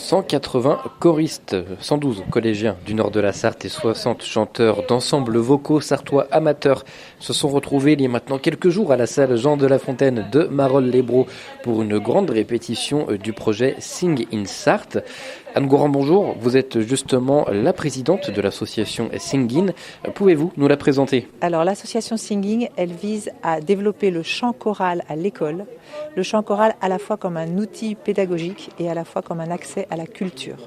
180 choristes, 112 collégiens du nord de la Sarthe et 60 chanteurs d'ensembles vocaux sartois amateurs se sont retrouvés il y a maintenant quelques jours à la salle Jean de La Fontaine de Marolles-les-Braaux pour une grande répétition du projet Sing in Sarthe. Anne Gourand, bonjour. Vous êtes justement la présidente de l'association Singin. Pouvez-vous nous la présenter ? Alors l'association Singin, elle vise à développer le chant choral à l'école. Le chant choral à la fois comme un outil pédagogique et à la fois comme un accès à la culture.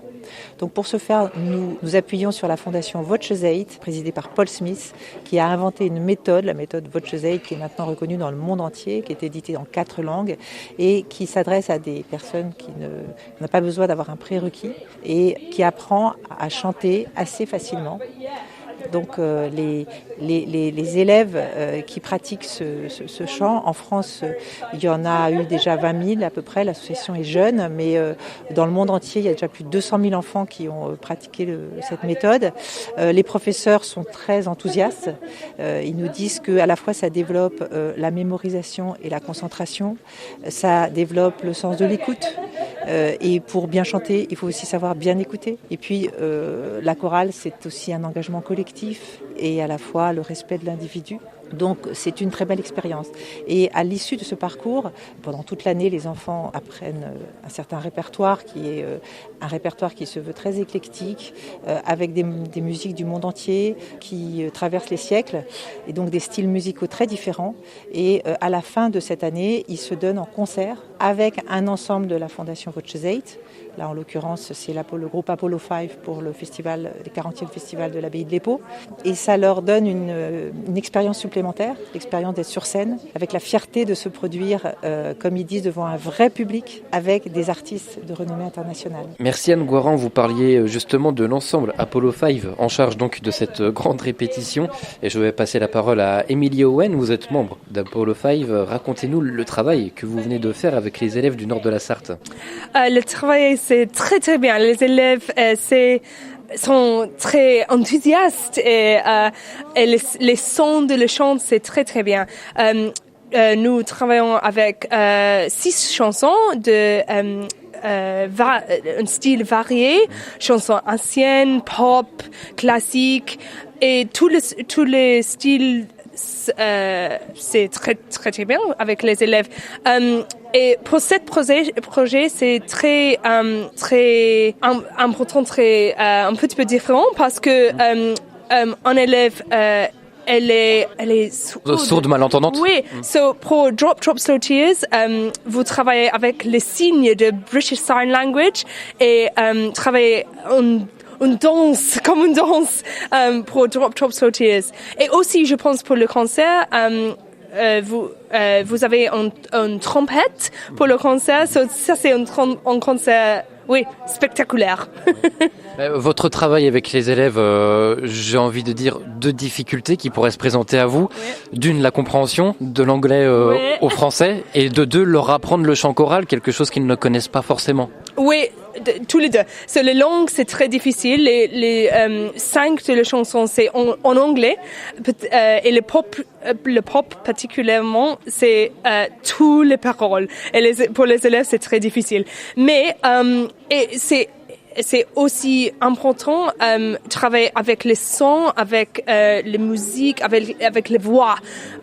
Donc pour ce faire, nous appuyons sur la fondation Voces8, présidée par Paul Smith, qui a inventé une méthode, la méthode Voces8, qui est maintenant reconnue dans le monde entier, qui est éditée en 4 langues et qui s'adresse à des personnes qui n'ont pas besoin d'avoir un prérequis et qui apprend à chanter assez facilement. Donc les élèves qui pratiquent ce chant, en France, il y en a eu déjà 20 000 à peu près, l'association est jeune, mais dans le monde entier, il y a déjà plus de 200 000 enfants qui ont pratiqué cette méthode. Les professeurs sont très enthousiastes, ils nous disent qu'à la fois ça développe la mémorisation et la concentration, ça développe le sens de l'écoute, et pour bien chanter, il faut aussi savoir bien écouter. Et puis la chorale, c'est aussi un engagement collectif et à la fois le respect de l'individu. Donc c'est une très belle expérience. Et à l'issue de ce parcours, pendant toute l'année, les enfants apprennent un certain répertoire qui est un répertoire qui se veut très éclectique, avec des musiques du monde entier qui traversent les siècles, et donc des styles musicaux très différents. Et à la fin de cette année, ils se donnent en concert avec un ensemble de la Fondation Voces8. Là, en l'occurrence, c'est le groupe Apollo 5 pour le 40e festival de l'abbaye de l'Épau. Et ça leur donne une expérience supplémentaire, l'expérience d'être sur scène, avec la fierté de se produire, comme ils disent, devant un vrai public, avec des artistes de renommée internationale. Merci Anne Gourand, vous parliez justement de l'ensemble Apollo 5, en charge donc de cette grande répétition. Et je vais passer la parole à Émilie Owen, vous êtes membre d'Apollo 5. Racontez-nous le travail que vous venez de faire avec les élèves du nord de la Sarthe. Le travail, c'est très très bien. Les élèves, sont très enthousiastes et les sons de le chant, c'est très très bien. Nous travaillons avec 6 chansons de un style varié, chansons anciennes, pop, classiques et tous les styles. C'est très très très bien avec les élèves. Et pour ce projet, c'est très important, très un petit peu différent parce que un élève elle est sourde, malentendante. Oui. So pour Drop Slow Tears, vous travaillez avec les signes de British Sign Language et travaillez une danse pour Drop Slow Tears. Et aussi, je pense pour le concert, vous avez une trompette pour le concert. So, ça, c'est un concert, oui, spectaculaire. Votre travail avec les élèves, j'ai envie de dire 2 difficultés qui pourraient se présenter à vous. Oui. D'une, la compréhension de l'anglais au français, et de 2, leur apprendre le chant choral, quelque chose qu'ils ne connaissent pas forcément. Oui, tous les 2. So, les langues, c'est très difficile. Les 5 de les chansons, c'est en anglais. Et le pop particulièrement, c'est tous les paroles. Et pour les élèves, c'est très difficile. Mais c'est aussi important travailler avec les sons, avec les musiques, avec les voix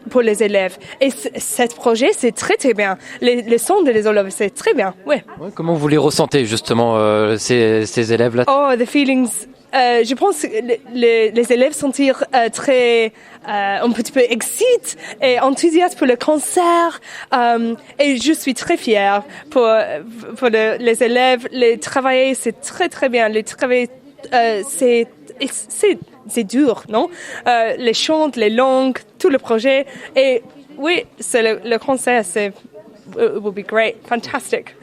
pour les élèves. Et ce projet, c'est très très bien. Les sons de les élèves, c'est très bien. Ouais. Ouais, comment vous les ressentez justement ces élèves-là? Oh, the feelings. Je pense que les élèves sont très un petit peu excités et enthousiastes pour le concert. Et je suis très fière pour les élèves. Les travailler, c'est très très bien. Les travailler, c'est dur, non? Les chants, les langues, tout le projet. Et oui, c'est le concert, c'est it will be great, fantastic.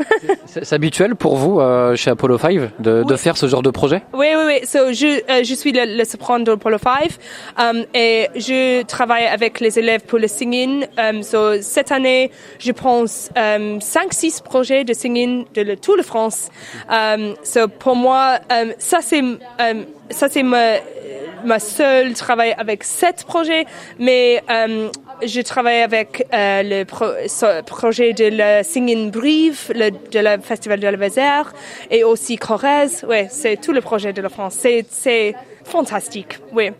C'est habituel pour vous chez Apollo 5 de faire ce genre de projet? Oui. So, je suis le soprano d'Apollo 5 et je travaille avec les élèves pour le singing. So, cette année, je pense 5-6 projets de singing de toute la France. So, pour moi, ça c'est ma seule travail avec 7 projets, mais Je travaille avec le projet de la Singing Brive, de la Festival de la Vézère et aussi Corrèze. Oui, c'est tout le projet de la France. C'est fantastique, oui.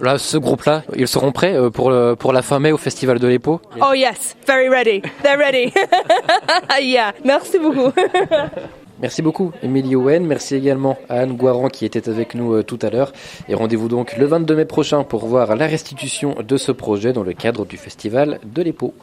Là, ce groupe-là, ils seront prêts pour la fin mai au Festival de l'Épau? Oh yes, very ready. They're ready. Yeah, merci beaucoup. Merci beaucoup, Émilie Owen. Merci également à Anne Guaran qui était avec nous tout à l'heure. Et rendez-vous donc le 22 mai prochain pour voir la restitution de ce projet dans le cadre du Festival de l'Épau.